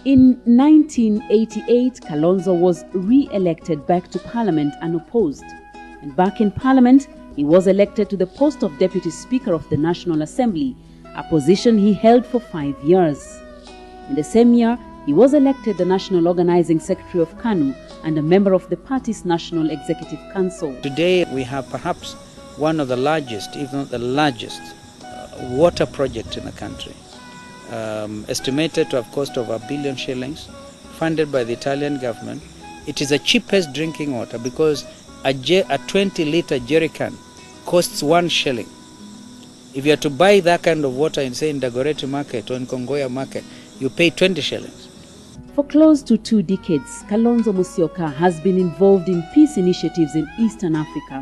In 1988, Kalonzo was re-elected back to Parliament unopposed. And back in Parliament, he was elected to the post of Deputy Speaker of the National Assembly, a position he held for 5 years. In the same year, he was elected the National Organizing Secretary of KANU and a member of the party's National Executive Council. Today we have perhaps one of the largest, if not the largest, water project in the country. Estimated to have cost over R1 billion shillings, funded by the Italian government. It is the cheapest drinking water because a 20-litre jerry can costs 1 shilling. If you are to buy that kind of water in, say, in Dagoretti market or in Kongoya market, you pay 20 shillings. For close to 2 decades, Kalonzo Musyoka has been involved in peace initiatives in Eastern Africa.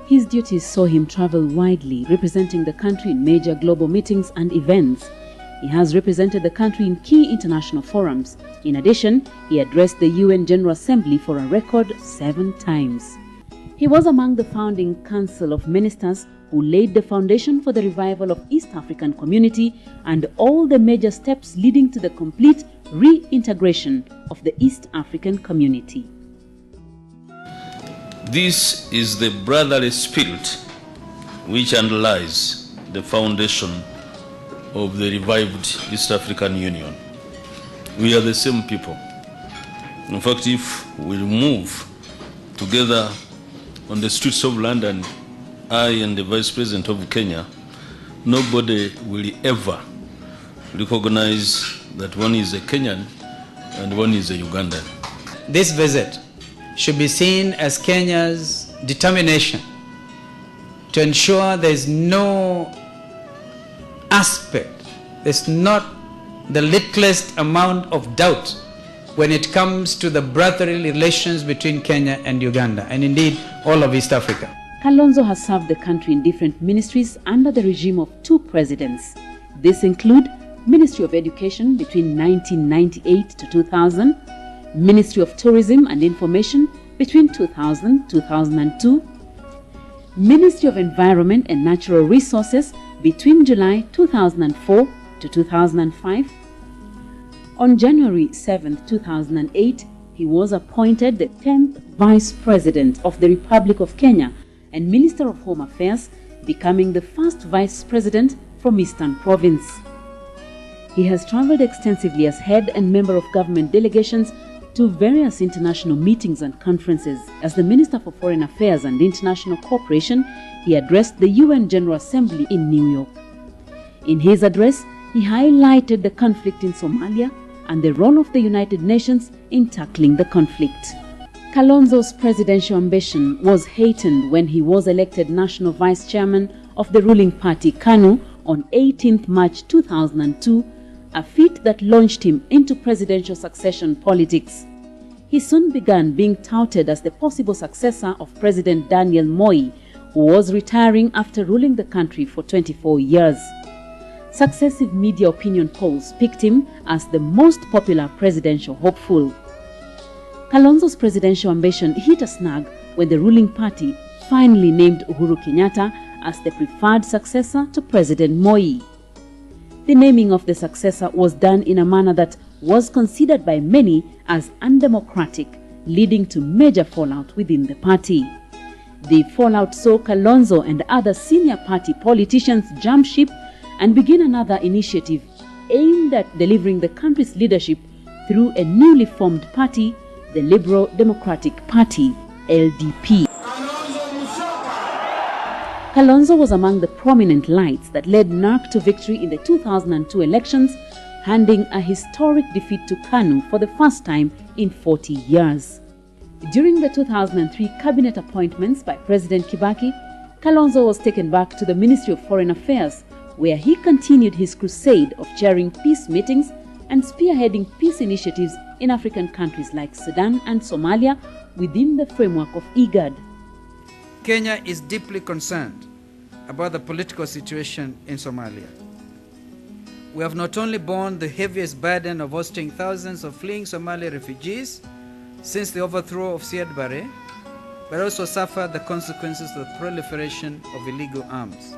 His duties saw him travel widely, representing the country in major global meetings and events. He has represented the country in key international forums. In addition, he addressed the UN General Assembly for a record 7 times. He was among the founding Council of Ministers who laid the foundation for the revival of East African community and all the major steps leading to the complete reintegration of the East African community. This is the brotherly spirit which underlies the foundation of the revived East African Union. We are the same people. In fact, if we move together on the streets of London, I and the Vice President of Kenya, nobody will ever recognize that one is a Kenyan and one is a Ugandan. This visit should be seen as Kenya's determination to ensure there is no aspect, there's not the littlest amount of doubt when it comes to the brotherly relations between Kenya and Uganda, and indeed all of East Africa. Kalonzo has served the country in different ministries under the regime of 2 presidents. These include Ministry of Education between 1998 to 2000, Ministry of Tourism and Information between 2000-2002, Ministry of Environment and Natural Resources between July 2004 to 2005. On January 7, 2008, he was appointed the 10th Vice President of the Republic of Kenya and Minister of Home Affairs, becoming the first Vice President from Eastern Province. He has traveled extensively as head and member of government delegations to various international meetings and conferences. As the Minister for Foreign Affairs and International Cooperation, he addressed the UN General Assembly in New York. In his address, he highlighted the conflict in Somalia and the role of the United Nations in tackling the conflict. Kalonzo's presidential ambition was heightened when he was elected National Vice Chairman of the ruling party KANU on 18th March 2002, a feat that launched him into presidential succession politics. He soon began being touted as the possible successor of President Daniel Moi, who was retiring after ruling the country for 24 years. Successive media opinion polls picked him as the most popular presidential hopeful. Kalonzo's presidential ambition hit a snag when the ruling party finally named Uhuru Kenyatta as the preferred successor to President Moi. The naming of the successor was done in a manner that was considered by many as undemocratic, leading to major fallout within the party. The fallout saw Kalonzo and other senior party politicians jump ship and begin another initiative aimed at delivering the country's leadership through a newly formed party, the Liberal Democratic Party, LDP. Kalonzo was among the prominent lights that led NARC to victory in the 2002 elections, handing a historic defeat to KANU for the first time in 40 years. During the 2003 cabinet appointments by President Kibaki, Kalonzo was taken back to the Ministry of Foreign Affairs, where he continued his crusade of chairing peace meetings and spearheading peace initiatives in African countries like Sudan and Somalia within the framework of IGAD. Kenya is deeply concerned about the political situation in Somalia. We have not only borne the heaviest burden of hosting thousands of fleeing Somali refugees since the overthrow of Siad Barre, but also suffered the consequences of the proliferation of illegal arms.